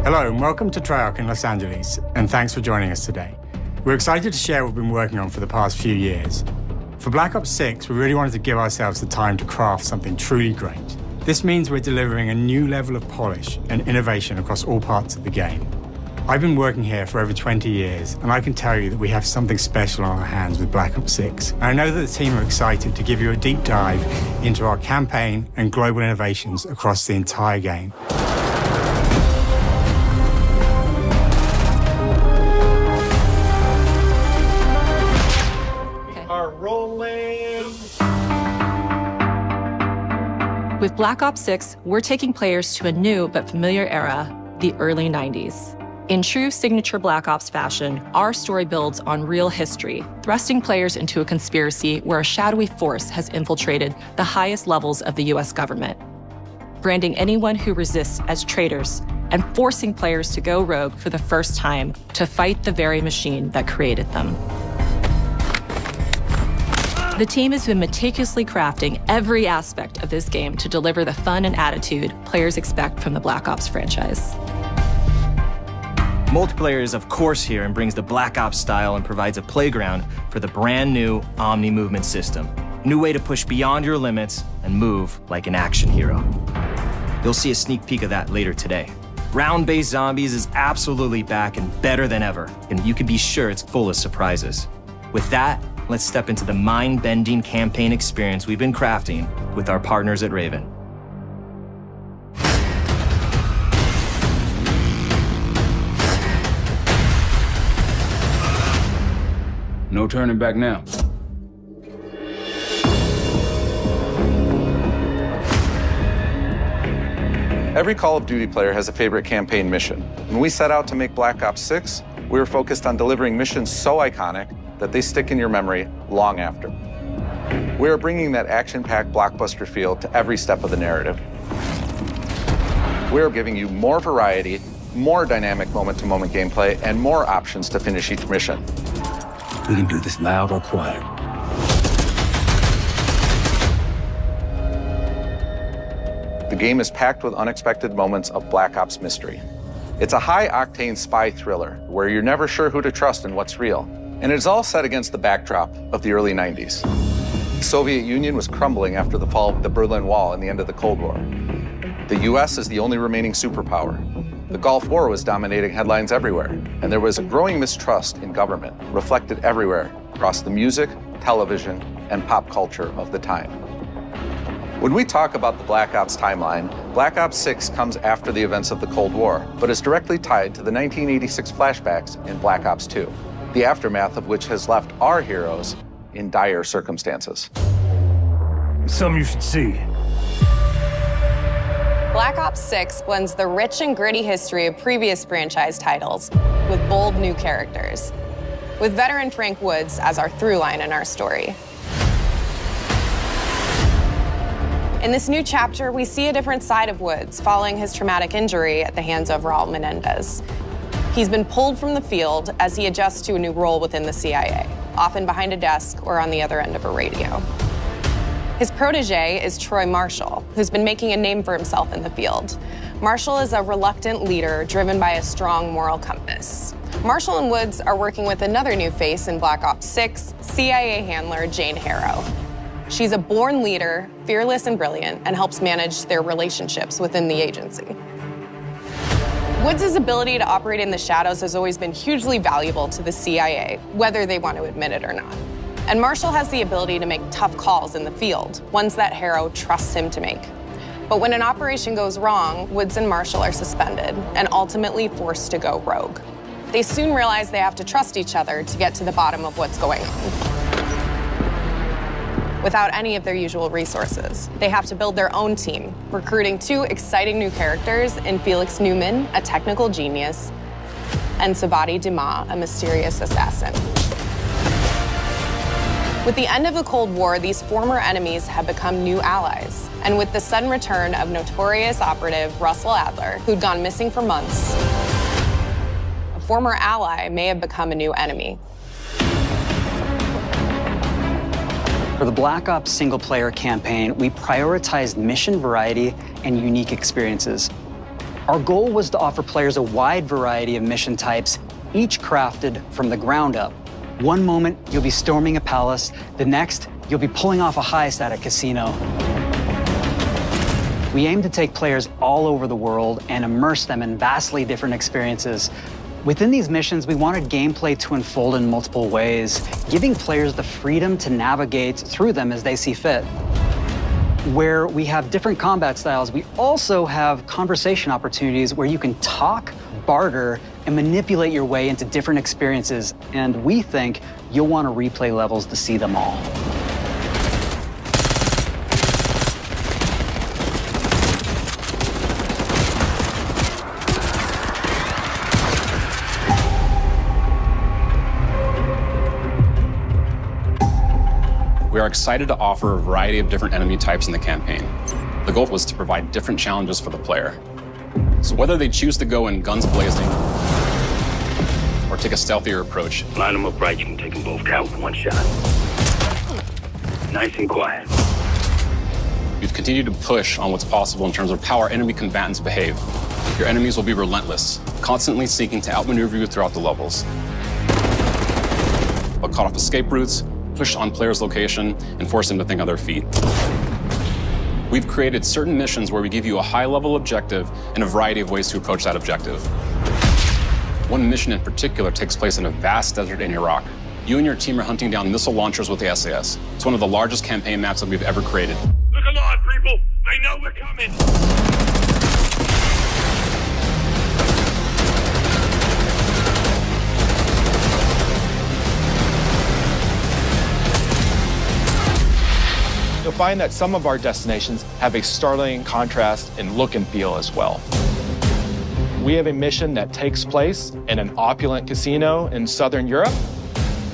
Hello and welcome to Treyarch in Los Angeles, and thanks for joining us today. We're excited to share what we've been working on for the past few years. For Black Ops 6, we really wanted to give ourselves the time to craft something truly great. This means we're delivering a new level of polish and innovation across all parts of the game. I've been working here for over 20 years, and I can tell you that we have something special on our hands with Black Ops 6. And I know that the team are excited to give you a deep dive into our campaign and global innovations across the entire game. With Black Ops 6, we're taking players to a new but familiar era, the early 90s. In true signature Black Ops fashion, our story builds on real history, thrusting players into a conspiracy where a shadowy force has infiltrated the highest levels of the US government, branding anyone who resists as traitors and forcing players to go rogue for the first time to fight the very machine that created them. The team has been meticulously crafting every aspect of this game to deliver the fun and attitude players expect from the Black Ops franchise. Multiplayer is of course here and brings the Black Ops style and provides a playground for the brand new Omni movement system. A new way to push beyond your limits and move like an action hero. You'll see a sneak peek of that later today. Round-based zombies is absolutely back and better than ever, and you can be sure it's full of surprises. With that, let's step into the mind-bending campaign experience we've been crafting with our partners at Raven. No turning back now. Every Call of Duty player has a favorite campaign mission. When we set out to make Black Ops 6, we were focused on delivering missions so iconic that they stick in your memory long after. We are bringing that action-packed blockbuster feel to every step of the narrative. We are giving you more variety, more dynamic moment-to-moment gameplay, and more options to finish each mission. We can do this loud or quiet. The game is packed with unexpected moments of Black Ops mystery. It's a high-octane spy thriller where you're never sure who to trust and what's real. And it's all set against the backdrop of the early 90s. The Soviet Union was crumbling after the fall of the Berlin Wall and the end of the Cold War. The US is the only remaining superpower. The Gulf War was dominating headlines everywhere, and there was a growing mistrust in government, reflected everywhere across the music, television, and pop culture of the time. When we talk about the Black Ops timeline, Black Ops 6 comes after the events of the Cold War, but is directly tied to the 1986 flashbacks in Black Ops 2. The aftermath of which has left our heroes in dire circumstances. Something you should see. Black Ops 6 blends the rich and gritty history of previous franchise titles with bold new characters, with veteran Frank Woods as our through line in our story. In this new chapter, we see a different side of Woods following his traumatic injury at the hands of Raul Menendez. He's been pulled from the field as he adjusts to a new role within the CIA, often behind a desk or on the other end of a radio. His protege is Troy Marshall, who's been making a name for himself in the field. Marshall is a reluctant leader driven by a strong moral compass. Marshall and Woods are working with another new face in Black Ops 6, CIA handler Jane Harrow. She's a born leader, fearless and brilliant, and helps manage their relationships within the agency. Woods' ability to operate in the shadows has always been hugely valuable to the CIA, whether they want to admit it or not. And Marshall has the ability to make tough calls in the field, ones that Harrow trusts him to make. But when an operation goes wrong, Woods and Marshall are suspended and ultimately forced to go rogue. They soon realize they have to trust each other to get to the bottom of what's going on. Without any of their usual resources, they have to build their own team, recruiting two exciting new characters in Felix Newman, a technical genius, and Savati Dumas, a mysterious assassin. With the end of the Cold War, these former enemies have become new allies. And with the sudden return of notorious operative Russell Adler, who'd gone missing for months, a former ally may have become a new enemy. For the Black Ops single-player campaign, we prioritized mission variety and unique experiences. Our goal was to offer players a wide variety of mission types, each crafted from the ground up. One moment, you'll be storming a palace. The next, you'll be pulling off a heist at a casino. We aim to take players all over the world and immerse them in vastly different experiences. Within these missions, we wanted gameplay to unfold in multiple ways, giving players the freedom to navigate through them as they see fit. Where we have different combat styles, we also have conversation opportunities where you can talk, barter, and manipulate your way into different experiences. And we think you'll want to replay levels to see them all. We are excited to offer a variety of different enemy types in the campaign. The goal was to provide different challenges for the player. So whether they choose to go in guns blazing or take a stealthier approach, Line them up right, you can take them both down with one shot. Nice and quiet. we've continued to push on what's possible in terms of how our enemy combatants behave. Your enemies will be relentless, constantly seeking to outmaneuver you throughout the levels. They'll cut off escape routes, push on players' location, and force them to think on their feet. We've created certain missions where we give you a high-level objective and a variety of ways to approach that objective. One mission in particular takes place in a vast desert in Iraq. You and your team are hunting down missile launchers with the SAS. It's one of the largest campaign maps that we've ever created. Look alive, people! They know we're coming! You'll find that some of our destinations have a startling contrast in look and feel as well. We have a mission that takes place in an opulent casino in Southern Europe.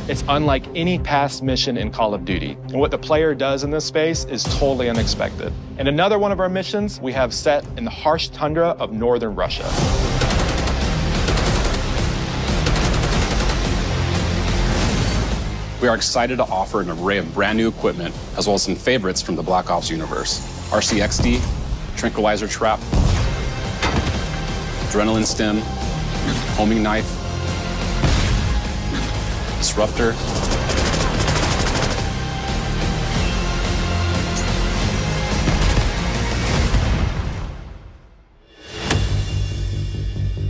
It's unlike any past mission in Call of Duty. And what the player does in this space is totally unexpected. And another one of our missions we have set in the harsh tundra of northern Russia. We are excited to offer an array of brand new equipment, as well as some favorites from the Black Ops universe. RCXD, Tranquilizer Trap, Adrenaline Stim, Homing Knife, Disruptor,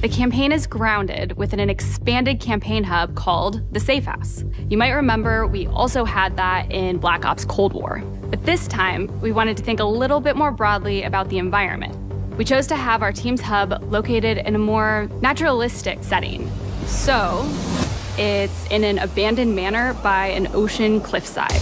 The campaign is grounded within an expanded campaign hub called the Safe House. You might remember we also had that in Black Ops Cold War. But this time, we wanted to think a little bit more broadly about the environment. We chose to have our team's hub located in a more naturalistic setting. So, it's in an abandoned manor by an ocean cliffside.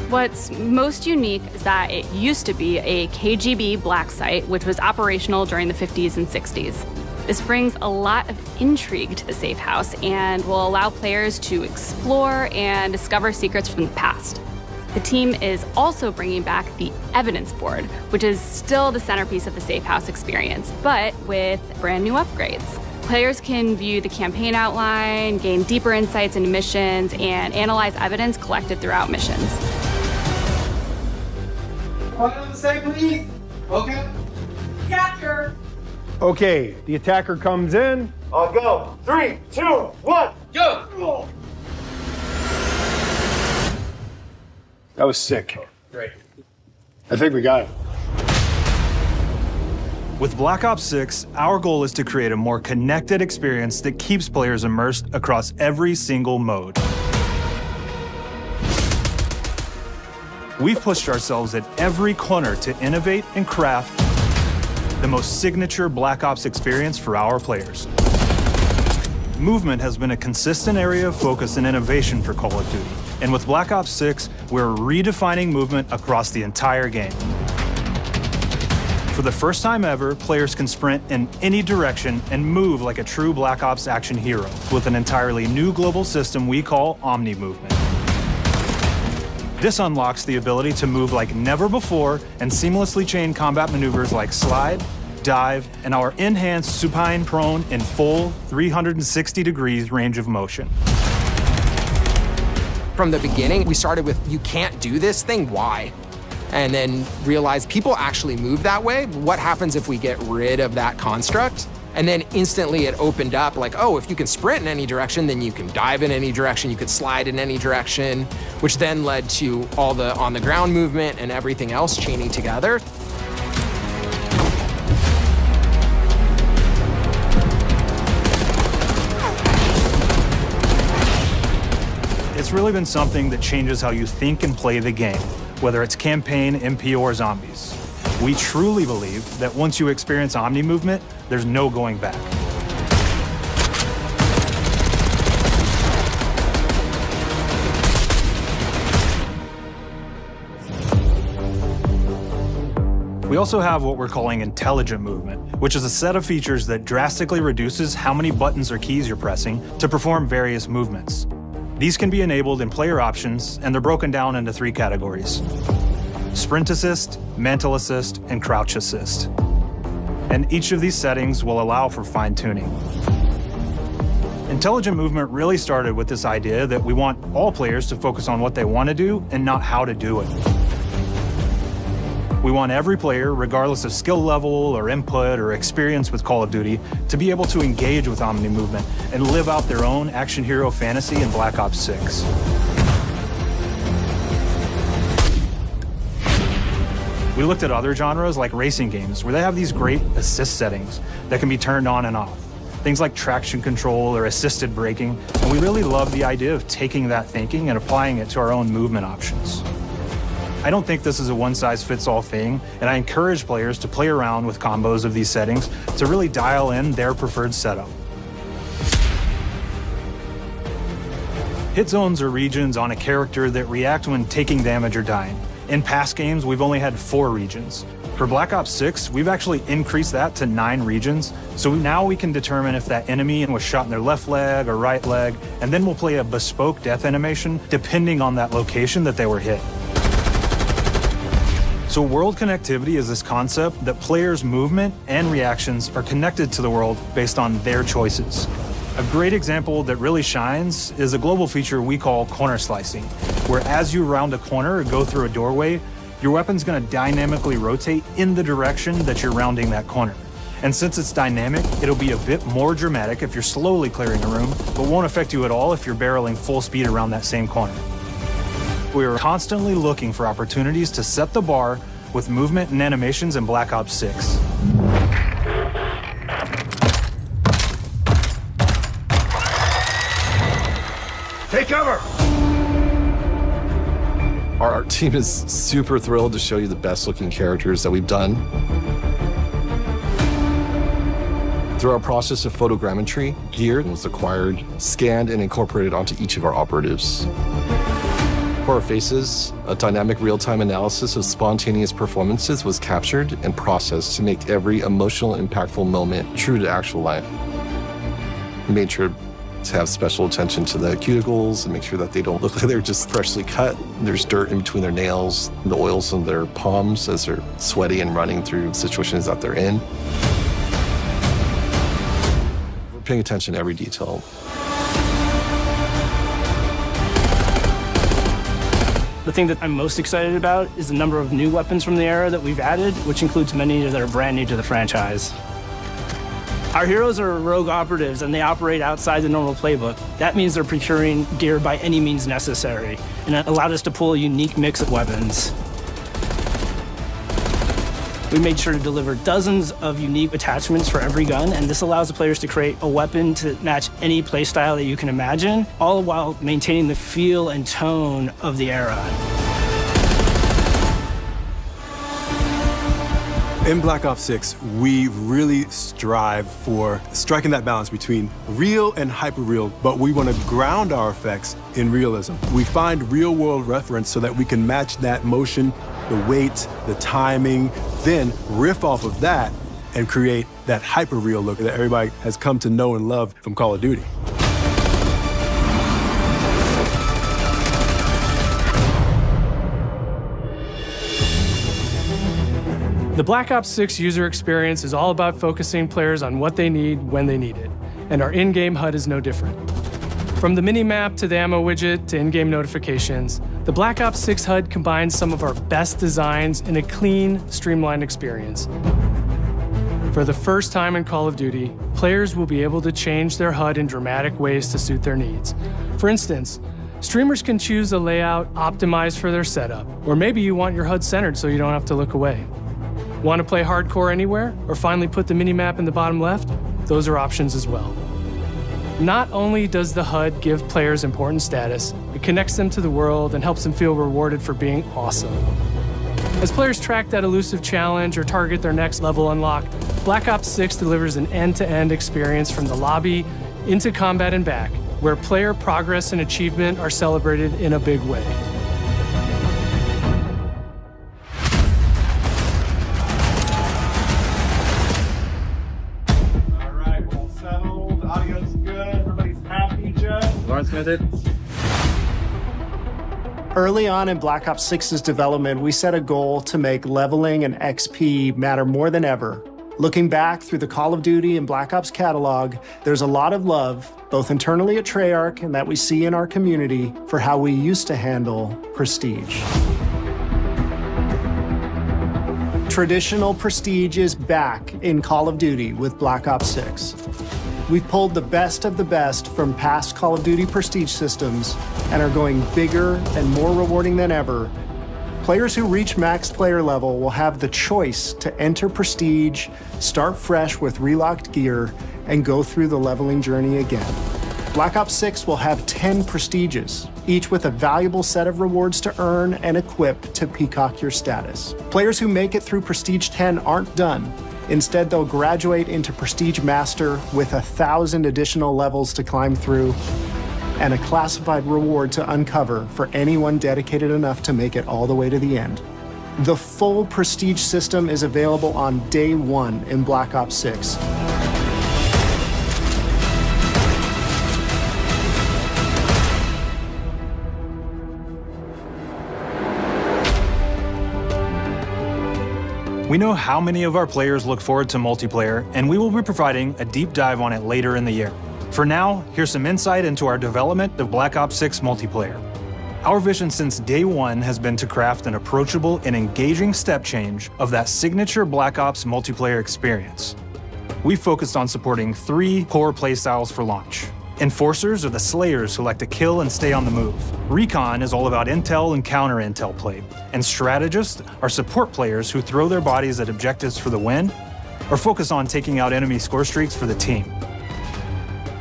What's most unique is that it used to be a KGB black site, which was operational during the 50s and 60s. This brings a lot of intrigue to the Safe House and will allow players to explore and discover secrets from the past. The team is also bringing back the Evidence Board, which is still the centerpiece of the Safe House experience, but with brand new upgrades. Players can view the campaign outline, gain deeper insights into missions, and analyze evidence collected throughout missions. What on the same, please? Okay. Capture. Okay, the attacker comes in. I'll go. 3, 2, 1, go! That was sick. Great. I think we got it. With Black Ops 6, our goal is to create a more connected experience that keeps players immersed across every single mode. We've pushed ourselves at every corner to innovate and craft the most signature Black Ops experience for our players. Movement has been a consistent area of focus and innovation for Call of Duty. And with Black Ops 6, we're redefining movement across the entire game. For the first time ever, players can sprint in any direction and move like a true Black Ops action hero with an entirely new global system we call Omni Movement. This unlocks the ability to move like never before and seamlessly chain combat maneuvers like slide, dive, and our enhanced supine prone in full 360 degrees range of motion. From the beginning, we started with, you can't do this thing, why? and then realized people actually move that way. What happens if we get rid of that construct? And then instantly it opened up like, oh, if you can sprint in any direction, then you can dive in any direction, you could slide in any direction, which then led to all the on-the-ground movement and everything else chaining together. It's really been something that changes how you think and play the game, whether it's campaign, MP, or zombies. We truly believe that once you experience Omni movement, there's no going back. We also have what we're calling intelligent movement, which is a set of features that drastically reduces how many buttons or keys you're pressing to perform various movements. These can be enabled in player options, and they're broken down into 3 categories: Sprint Assist, Mantle Assist, and Crouch Assist. And each of these settings will allow for fine-tuning. Intelligent movement really started with this idea that we want all players to focus on what they want to do and not how to do it. We want every player, regardless of skill level or input or experience with Call of Duty, to be able to engage with Omni movement and live out their own action hero fantasy in Black Ops 6. We looked at other genres like racing games, where they have these great assist settings that can be turned on and off. Things like traction control or assisted braking, and we really love the idea of taking that thinking and applying it to our own movement options. I don't think this is a one-size-fits-all thing, and I encourage players to play around with combos of these settings to really dial in their preferred setup. Hit zones are regions on a character that react when taking damage or dying. In past games, we've only had 4 regions. For Black Ops 6, we've actually increased that to 9 regions, so now we can determine if that enemy was shot in their left leg or right leg, and then we'll play a bespoke death animation depending on that location that they were hit. So world connectivity is this concept that players' movement and reactions are connected to the world based on their choices. A great example that really shines is a global feature we call corner slicing, where as you round a corner or go through a doorway, your weapon's gonna dynamically rotate in the direction that you're rounding that corner. And since it's dynamic, it'll be a bit more dramatic if you're slowly clearing a room, but won't affect you at all if you're barreling full speed around that same corner. We are constantly looking for opportunities to set the bar with movement and animations in Black Ops 6. Take cover! Our art team is super thrilled to show you the best looking characters that we've done. Through our process of photogrammetry, gear was acquired, scanned, and incorporated onto each of our operatives. For our faces, a dynamic real-time analysis of spontaneous performances was captured and processed to make every emotional, impactful moment true to actual life. We made sure to have special attention to the cuticles and make sure that they don't look like they're just freshly cut. There's dirt in between their nails, the oils on their palms as they're sweaty and running through situations that they're in. We're paying attention to every detail. The thing that I'm most excited about is the number of new weapons from the era that we've added, which includes many that are brand new to the franchise. Our heroes are rogue operatives, and they operate outside the normal playbook. That means they're procuring gear by any means necessary, and it allowed us to pull a unique mix of weapons. We made sure to deliver dozens of unique attachments for every gun, and this allows the players to create a weapon to match any playstyle that you can imagine, all while maintaining the feel and tone of the era. In Black Ops 6, we really strive for striking that balance between real and hyper-real, but we want to ground our effects in realism. We find real-world reference so that we can match that motion, the weight, the timing, then riff off of that and create that hyper-real look that everybody has come to know and love from Call of Duty. The Black Ops 6 user experience is all about focusing players on what they need when they need it, and our in-game HUD is no different. From the mini-map to the ammo widget to in-game notifications, The Black Ops 6 HUD combines some of our best designs in a clean, streamlined experience. For the first time in Call of Duty, players will be able to change their HUD in dramatic ways to suit their needs. For instance, streamers can choose a layout optimized for their setup, or maybe you want your HUD centered so you don't have to look away. Want to play hardcore anywhere, or finally put the minimap in the bottom left? Those are options as well. Not only does the HUD give players important status, it connects them to the world and helps them feel rewarded for being awesome. As players track that elusive challenge or target their next level unlock, Black Ops 6 delivers an end-to-end experience from the lobby into combat and back, where player progress and achievement are celebrated in a big way. All right, we're all settled. Audio's good. Everybody's happy, Jeff. Lawrence Smith. Early on in Black Ops 6's development, we set a goal to make leveling and XP matter more than ever. Looking back through the Call of Duty and Black Ops catalog, there's a lot of love, both internally at Treyarch and that we see in our community, for how we used to handle prestige. Traditional prestige is back in Call of Duty with Black Ops 6. We've pulled the best of the best from past Call of Duty prestige systems and are going bigger and more rewarding than ever. Players who reach max player level will have the choice to enter prestige, start fresh with relocked gear, and go through the leveling journey again. Black Ops 6 will have 10 prestiges, each with a valuable set of rewards to earn and equip to peacock your status. Players who make it through Prestige 10 aren't done. Instead, they'll graduate into Prestige Master with 1,000 additional levels to climb through and a classified reward to uncover for anyone dedicated enough to make it all the way to the end. The full Prestige system is available on day one in Black Ops 6. We know how many of our players look forward to multiplayer, and we will be providing a deep dive on it later in the year. For now, here's some insight into our development of Black Ops 6 multiplayer. Our vision since day one has been to craft an approachable and engaging step change of that signature Black Ops multiplayer experience. We focused on supporting 3 core playstyles for launch. Enforcers are the slayers who like to kill and stay on the move. Recon is all about intel and counter-intel play. And strategists are support players who throw their bodies at objectives for the win or focus on taking out enemy score streaks for the team.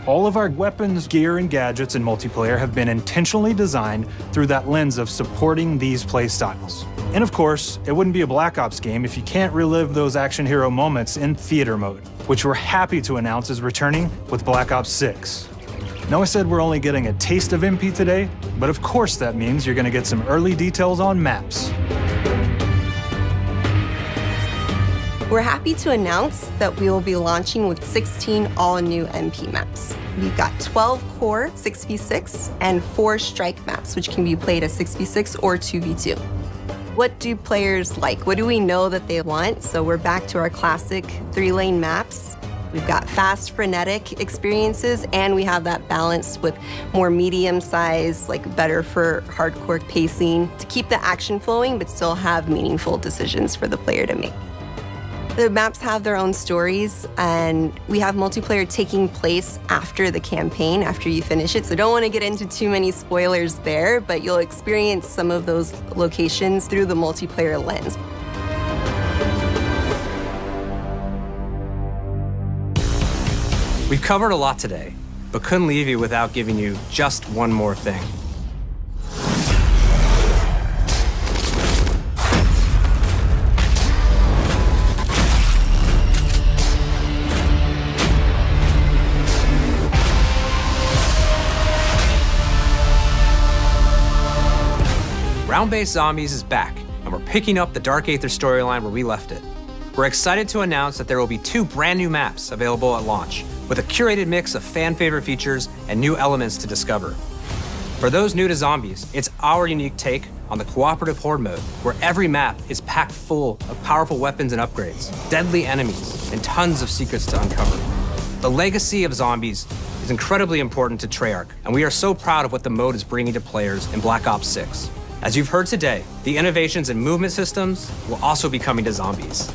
All of our weapons, gear, and gadgets in multiplayer have been intentionally designed through that lens of supporting these play styles. And of course, it wouldn't be a Black Ops game if you can't relive those action hero moments in theater mode, which we're happy to announce is returning with Black Ops 6. Now, I said we're only getting a taste of MP today, but of course that means you're going to get some early details on maps. We're happy to announce that we will be launching with 16 all-new MP maps. We've got 12 core 6v6 and 4 strike maps, which can be played as 6v6 or 2v2. What do players like? What do we know that they want? So we're back to our classic 3-lane maps. We've got fast, frenetic experiences, and we have that balance with more medium size, like better for hardcore pacing, to keep the action flowing, but still have meaningful decisions for the player to make. The maps have their own stories, and we have multiplayer taking place after the campaign, after you finish it. So don't want to get into too many spoilers there, but you'll experience some of those locations through the multiplayer lens. We've covered a lot today, but couldn't leave you without giving you just one more thing. Ground-Based Zombies is back, and we're picking up the Dark Aether storyline where we left it. We're excited to announce that there will be 2 brand new maps available at launch, with a curated mix of fan-favorite features and new elements to discover. For those new to Zombies, it's our unique take on the cooperative horde mode, where every map is packed full of powerful weapons and upgrades, deadly enemies, and tons of secrets to uncover. The legacy of Zombies is incredibly important to Treyarch, and we are so proud of what the mode is bringing to players in Black Ops 6. As you've heard today, the innovations in movement systems will also be coming to zombies.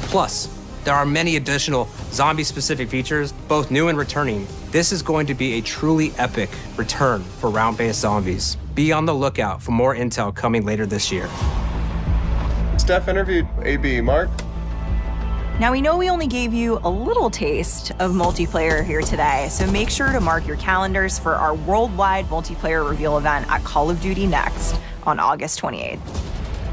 Plus, there are many additional zombie-specific features, both new and returning. This is going to be a truly epic return for round-based zombies. Be on the lookout for more intel coming later this year. Steph interviewed AB. Mark? Now, we know we only gave you a little taste of multiplayer here today, so make sure to mark your calendars for our worldwide multiplayer reveal event at Call of Duty Next on August 28th.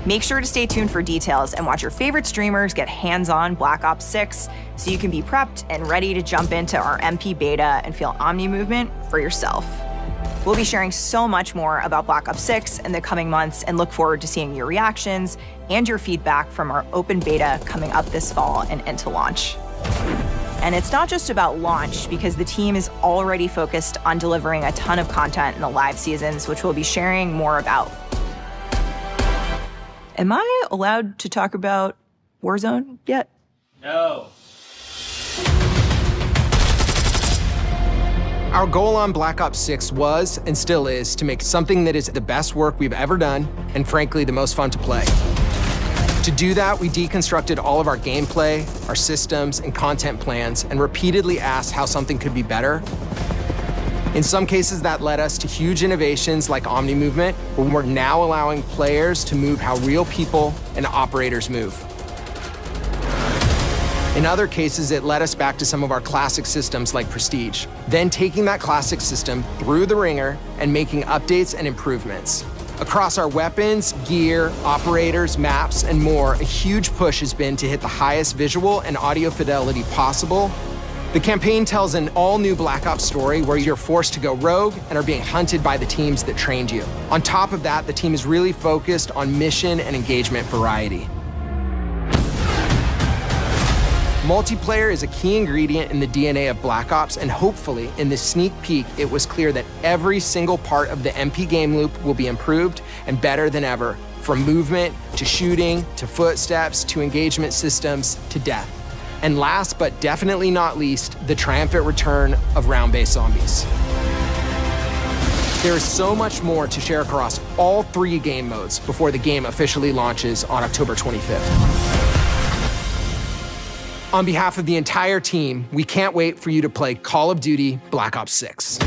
Make sure to stay tuned for details and watch your favorite streamers get hands-on Black Ops 6 so you can be prepped and ready to jump into our MP beta and feel Omni movement for yourself. We'll be sharing so much more about Black Ops 6 in the coming months and look forward to seeing your reactions and your feedback from our open beta coming up this fall and into launch. And it's not just about launch, because the team is already focused on delivering a ton of content in the live seasons, which we'll be sharing more about. Am I allowed to talk about Warzone yet? No. Our goal on Black Ops 6 was, and still is, to make something that is the best work we've ever done, and frankly, the most fun to play. To do that, we deconstructed all of our gameplay, our systems, and content plans, and repeatedly asked how something could be better. In some cases, that led us to huge innovations like Omni Movement, where we're now allowing players to move how real people and operators move. In other cases, it led us back to some of our classic systems like Prestige, then taking that classic system through the ringer and making updates and improvements. Across our weapons, gear, operators, maps, and more, a huge push has been to hit the highest visual and audio fidelity possible. The campaign tells an all-new Black Ops story where you're forced to go rogue and are being hunted by the teams that trained you. On top of that, the team is really focused on mission and engagement variety. Multiplayer is a key ingredient in the DNA of Black Ops, and hopefully, in this sneak peek, it was clear that every single part of the MP game loop will be improved and better than ever, from movement, to shooting, to footsteps, to engagement systems, to death. And last but definitely not least, the triumphant return of round-based zombies. There is so much more to share across all 3 game modes before the game officially launches on October 25th. On behalf of the entire team, we can't wait for you to play Call of Duty Black Ops 6.